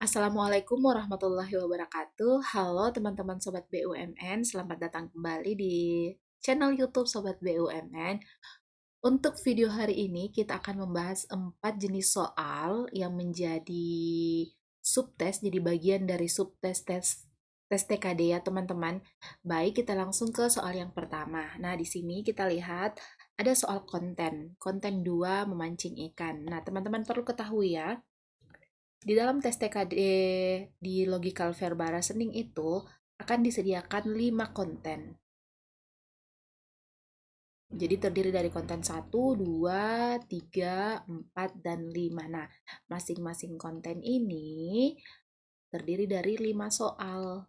Assalamualaikum warahmatullahi wabarakatuh. Halo teman-teman Sobat BUMN, selamat datang kembali di channel YouTube Sobat BUMN. Untuk video hari ini kita akan membahas 4 jenis soal yang menjadi subtes, jadi bagian dari subtes tes TKD ya teman-teman. Baik, kita langsung ke soal yang pertama. Nah, di sini kita lihat ada soal konten. Konten 2 memancing ikan. Nah, teman-teman perlu ketahui ya, di dalam tes TKD di Logical Verba Reasoning itu akan disediakan 5 konten. Jadi terdiri dari konten 1, 2, 3, 4, dan 5. Nah, masing-masing konten ini terdiri dari 5 soal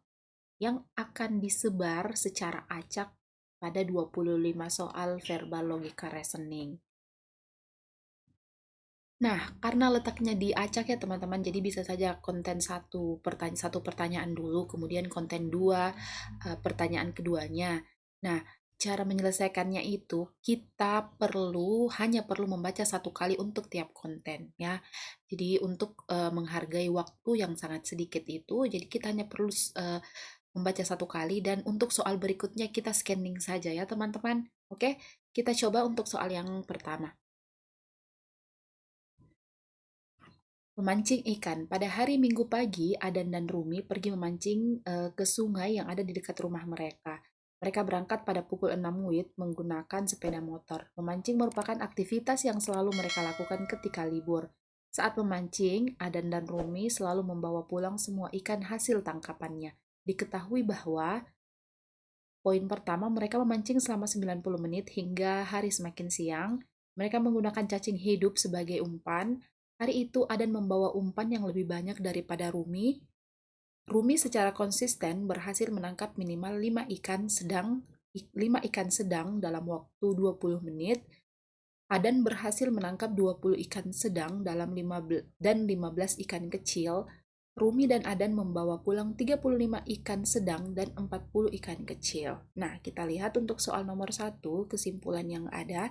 yang akan disebar secara acak pada 25 soal verbal logika reasoning. Nah, karena letaknya di acak ya teman-teman, jadi bisa saja konten satu pertanyaan dulu, kemudian konten 2 pertanyaan keduanya. Nah, cara menyelesaikannya itu kita hanya perlu membaca satu kali untuk tiap konten ya. Jadi untuk menghargai waktu yang sangat sedikit itu, jadi kita hanya perlu membaca satu kali, dan untuk soal berikutnya kita scanning saja ya teman-teman. Oke, kita coba untuk soal yang pertama. Memancing ikan. Pada hari Minggu pagi, Adan dan Rumi pergi memancing ke sungai yang ada di dekat rumah mereka. Mereka berangkat pada pukul 6 WIB menggunakan sepeda motor. Memancing merupakan aktivitas yang selalu mereka lakukan ketika libur. Saat memancing, Adan dan Rumi selalu membawa pulang semua ikan hasil tangkapannya. Diketahui bahwa poin pertama, mereka memancing selama 90 menit hingga hari semakin siang. Mereka menggunakan cacing hidup sebagai umpan. Hari itu Adan membawa umpan yang lebih banyak daripada Rumi. Rumi secara konsisten berhasil menangkap minimal 5 ikan sedang dalam waktu 20 menit. Adan berhasil menangkap 20 ikan sedang dan 15 ikan kecil. Rumi dan Adan membawa pulang 35 ikan sedang dan 40 ikan kecil. Nah, kita lihat untuk soal nomor 1, kesimpulan yang ada.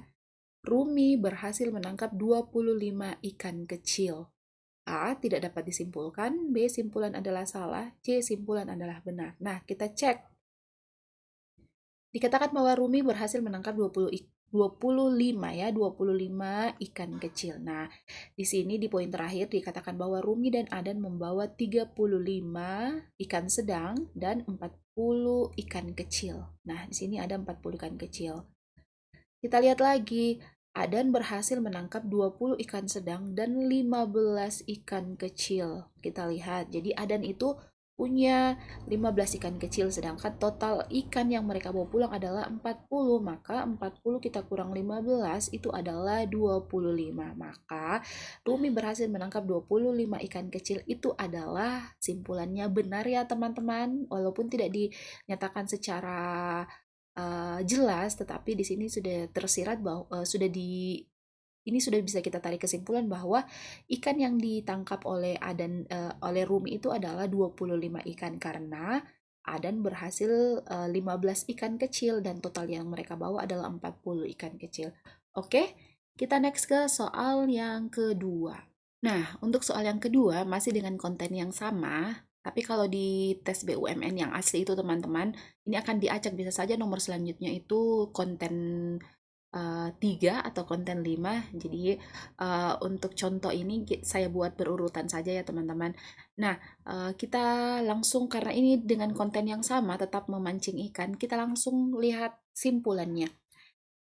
Rumi berhasil menangkap 25 ikan kecil. A. Tidak dapat disimpulkan. B. Simpulan adalah salah. C. Simpulan adalah benar. Nah, kita cek. Dikatakan bahwa Rumi berhasil menangkap 25 ikan kecil. Nah, di sini di poin terakhir dikatakan bahwa Rumi dan Adan membawa 35 ikan sedang dan 40 ikan kecil. Nah, di sini ada 40 ikan kecil. Kita lihat lagi, Adan berhasil menangkap 20 ikan sedang dan 15 ikan kecil. Kita lihat, jadi Adan itu punya 15 ikan kecil, sedangkan total ikan yang mereka bawa pulang adalah 40. Maka 40 kita kurang 15 itu adalah 25. Maka Rumi berhasil menangkap 25 ikan kecil. Itu adalah simpulannya benar ya teman-teman. Walaupun tidak dinyatakan secara jelas, tetapi di sini sudah tersirat bahwa ini sudah bisa kita tarik kesimpulan bahwa ikan yang ditangkap oleh oleh Rumi itu adalah 25 ikan, karena Adan berhasil 15 ikan kecil dan total yang mereka bawa adalah 40 ikan kecil. Oke, kita next ke soal yang kedua. Nah, untuk soal yang kedua masih dengan konten yang sama, tapi kalau di tes BUMN yang asli itu teman-teman, ini akan diacak, bisa saja nomor selanjutnya itu konten 3 atau konten 5. Jadi untuk contoh ini saya buat berurutan saja ya teman-teman. Nah, kita langsung, karena ini dengan konten yang sama tetap memancing ikan, kita langsung lihat simpulannya.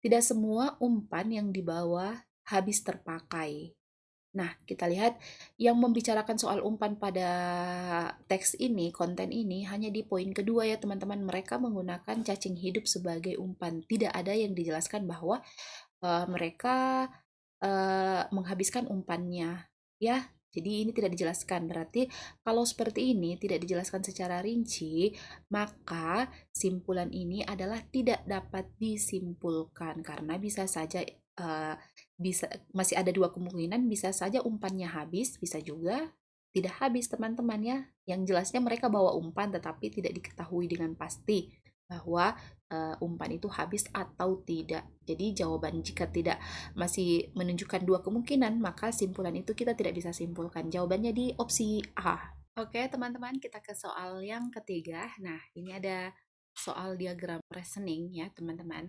Tidak semua umpan yang dibawa habis terpakai. Nah, kita lihat yang membicarakan soal umpan pada teks ini, konten ini, hanya di poin kedua ya teman-teman. Mereka menggunakan cacing hidup sebagai umpan. Tidak ada yang dijelaskan bahwa mereka menghabiskan umpannya. Ya, jadi ini tidak dijelaskan. Berarti kalau seperti ini tidak dijelaskan secara rinci, maka simpulan ini adalah tidak dapat disimpulkan, karena bisa saja masih ada dua kemungkinan, bisa saja umpannya habis, bisa juga tidak habis teman-teman ya. Yang jelasnya mereka bawa umpan tetapi tidak diketahui dengan pasti bahwa umpan itu habis atau tidak. Jadi jawaban jika tidak masih menunjukkan dua kemungkinan, maka simpulan itu kita tidak bisa simpulkan. Jawabannya di opsi A. Oke, teman-teman, kita ke soal yang ketiga. Nah, ini ada soal diagram reasoning ya, teman-teman.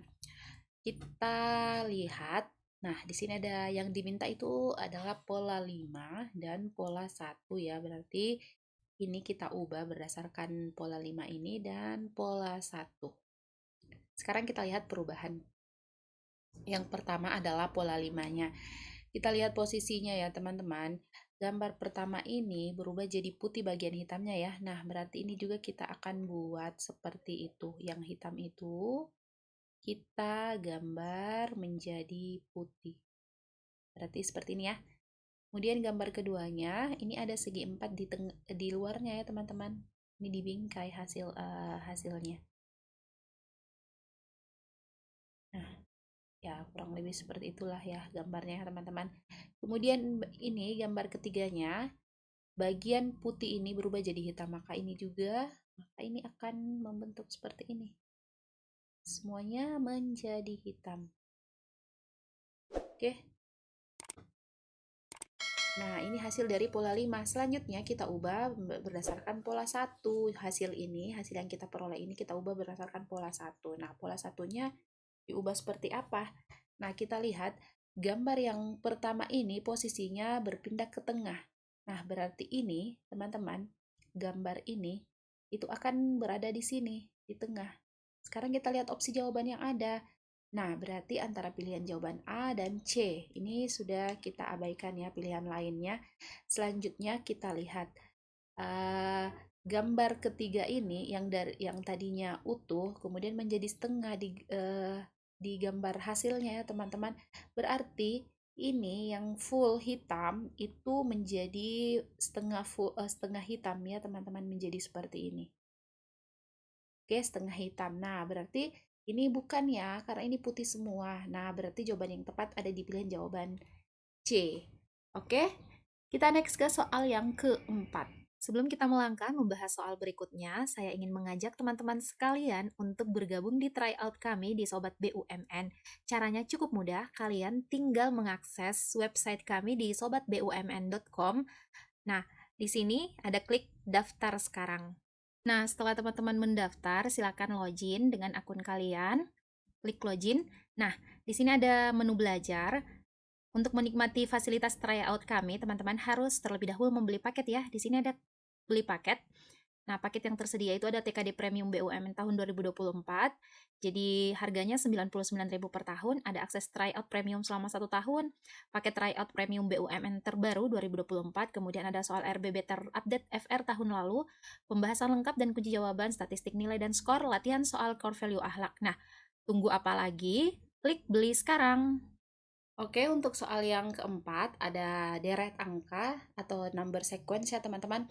Kita lihat, nah di sini ada yang diminta itu adalah pola 5 dan pola 1 ya. Berarti ini kita ubah berdasarkan pola 5 ini dan pola 1. Sekarang kita lihat perubahan. Yang pertama adalah pola 5-nya. Kita lihat posisinya ya teman-teman. Gambar pertama ini berubah jadi putih bagian hitamnya ya. Nah, berarti ini juga kita akan buat seperti itu. Yang hitam itu kita gambar menjadi putih. Berarti seperti ini ya. Kemudian gambar keduanya, ini ada segi 4 di luarnya ya teman-teman. Ini dibingkai hasilnya. Nah, ya kurang lebih seperti itulah ya gambarnya teman-teman. Kemudian ini gambar ketiganya, bagian putih ini berubah jadi hitam, maka ini akan membentuk seperti ini. Semuanya menjadi hitam. Oke. Nah, ini hasil dari pola 5. Selanjutnya kita ubah berdasarkan pola 1. Hasil yang kita peroleh ini kita ubah berdasarkan pola 1. Nah, pola satunya diubah seperti apa? Nah, kita lihat gambar yang pertama ini posisinya berpindah ke tengah. Nah, berarti ini, teman-teman, gambar ini itu akan berada di sini, di tengah. Sekarang kita lihat opsi jawaban yang ada. Nah, berarti antara pilihan jawaban A dan C. Ini sudah kita abaikan ya pilihan lainnya. Selanjutnya kita lihat gambar ketiga ini yang tadinya utuh kemudian menjadi setengah di gambar hasilnya ya teman-teman. Berarti ini yang full hitam itu menjadi setengah hitam ya teman-teman, menjadi seperti ini. Oke, setengah hitam. Nah, berarti ini bukan ya, karena ini putih semua. Nah, berarti jawaban yang tepat ada di pilihan jawaban C. Oke, kita next ke soal yang keempat. Sebelum kita melangkah membahas soal berikutnya, saya ingin mengajak teman-teman sekalian untuk bergabung di tryout kami di Sobat BUMN. Caranya cukup mudah, kalian tinggal mengakses website kami di sobatbumn.com. Nah, di sini ada klik daftar sekarang. Nah, setelah teman-teman mendaftar, silakan login dengan akun kalian. Klik login. Nah, di sini ada menu belajar. Untuk menikmati fasilitas tryout kami, teman-teman harus terlebih dahulu membeli paket ya. Di sini ada beli paket. Nah, paket yang tersedia itu ada TKD Premium BUMN tahun 2024. Jadi harganya 99.000 per tahun, ada akses tryout premium selama 1 tahun, paket tryout premium BUMN terbaru 2024, kemudian ada soal RBB terupdate FR tahun lalu, pembahasan lengkap dan kunci jawaban, statistik nilai dan skor, latihan soal core value akhlak. Nah, tunggu apa lagi? Klik beli sekarang. Oke, untuk soal yang keempat ada deret angka atau number sequence ya teman-teman.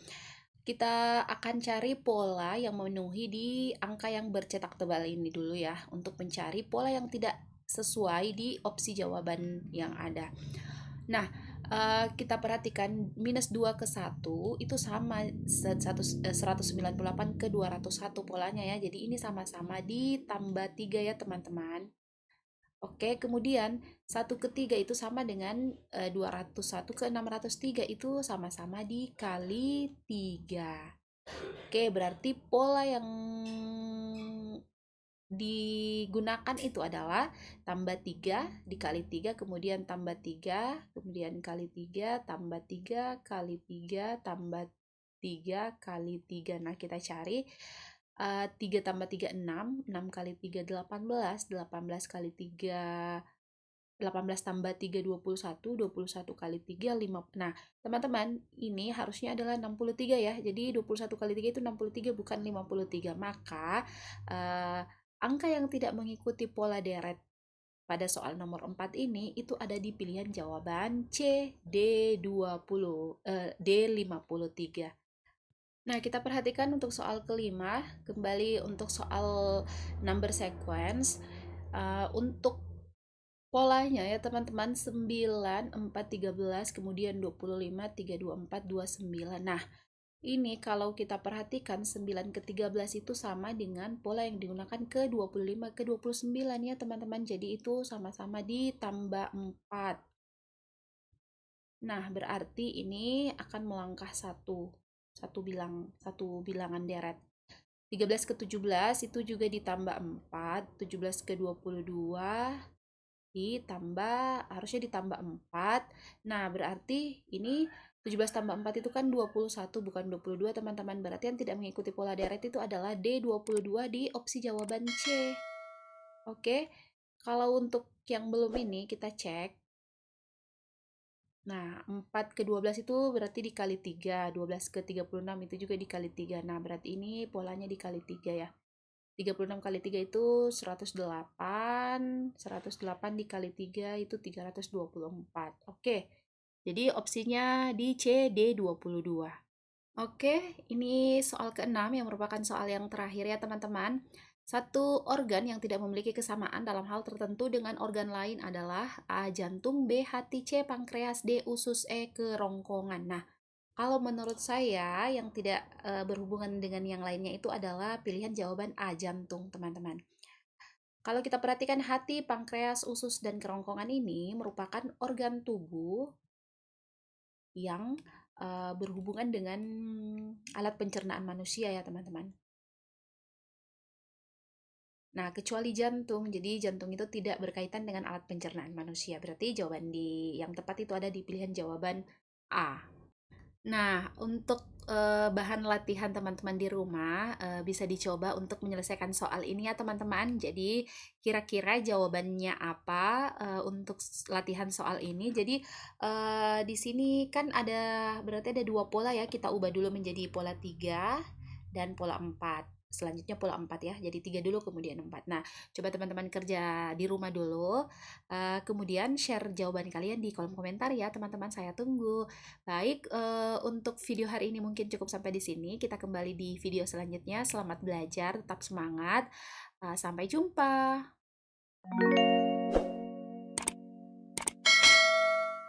Kita akan cari pola yang memenuhi di angka yang bercetak tebal ini dulu ya, untuk mencari pola yang tidak sesuai di opsi jawaban yang ada. Nah, kita perhatikan minus 2 ke 1 itu sama 198 ke 201 polanya ya. Jadi ini sama-sama ditambah 3 ya teman-teman. Oke, kemudian 1/3 itu sama dengan 201 ke 603 itu sama-sama dikali 3. Oke, berarti pola yang digunakan itu adalah tambah 3 dikali 3, kemudian tambah 3, kemudian kali 3, tambah 3, kali 3, tambah 3, kali 3. Nah, kita cari 3 tambah 3, 6 kali 3, 18, 18 kali 3, 18 tambah 3, 21, 21 kali 3, 5. Nah, teman-teman, ini harusnya adalah 63 ya. Jadi 21 kali 3 itu 63 bukan 53. Maka angka yang tidak mengikuti pola deret pada soal nomor 4 ini itu ada di pilihan jawaban C, D53. Nah, kita perhatikan untuk soal kelima, kembali untuk soal number sequence. Untuk polanya ya teman-teman, 9, 4, 13, kemudian 25, 3, 2, 4, 2, 9. Nah, ini kalau kita perhatikan 9 ke 13 itu sama dengan pola yang digunakan ke 25 ke 29 ya teman-teman. Jadi itu sama-sama ditambah 4. Nah, berarti ini akan melangkah 1. satu bilangan deret. 13 ke 17 itu juga ditambah 4, 17 ke 22 harusnya ditambah 4. Nah, berarti ini 17 tambah 4 itu kan 21 bukan 22, teman-teman. Berarti yang tidak mengikuti pola deret itu adalah D22 di opsi jawaban C. Oke. Kalau untuk yang belum ini kita cek. Nah, 4 ke 12 itu berarti dikali 3, 12 ke 36 itu juga dikali 3. Nah, berarti ini polanya dikali 3 ya. 36 kali 3 itu 108, 108 dikali 3 itu 324. Oke, jadi opsinya di C, D22. Oke, ini soal ke-6 yang merupakan soal yang terakhir ya teman-teman. Satu organ yang tidak memiliki kesamaan dalam hal tertentu dengan organ lain adalah A. Jantung, B. Hati, C. Pankreas, D. Usus, E. Kerongkongan. Nah, kalau menurut saya yang tidak berhubungan dengan yang lainnya itu adalah pilihan jawaban A. Jantung, teman-teman. Kalau kita perhatikan hati, pankreas, usus, dan kerongkongan ini merupakan organ tubuh yang berhubungan dengan alat pencernaan manusia ya teman-teman. Nah, kecuali jantung, jadi jantung itu tidak berkaitan dengan alat pencernaan manusia. Berarti jawaban yang tepat itu ada di pilihan jawaban A. Nah, untuk bahan latihan teman-teman di rumah bisa dicoba untuk menyelesaikan soal ini ya teman-teman. Jadi kira-kira jawabannya apa untuk latihan soal ini. Jadi di sini kan berarti ada dua pola ya. Kita ubah dulu menjadi pola 3 dan pola 4. Selanjutnya pola 4 ya. Jadi 3 dulu kemudian 4. Nah, coba teman-teman kerja di rumah dulu. Kemudian share jawaban kalian di kolom komentar ya teman-teman. Saya tunggu. Baik, untuk video hari ini mungkin cukup sampai di sini. Kita kembali di video selanjutnya. Selamat belajar, tetap semangat. Sampai jumpa.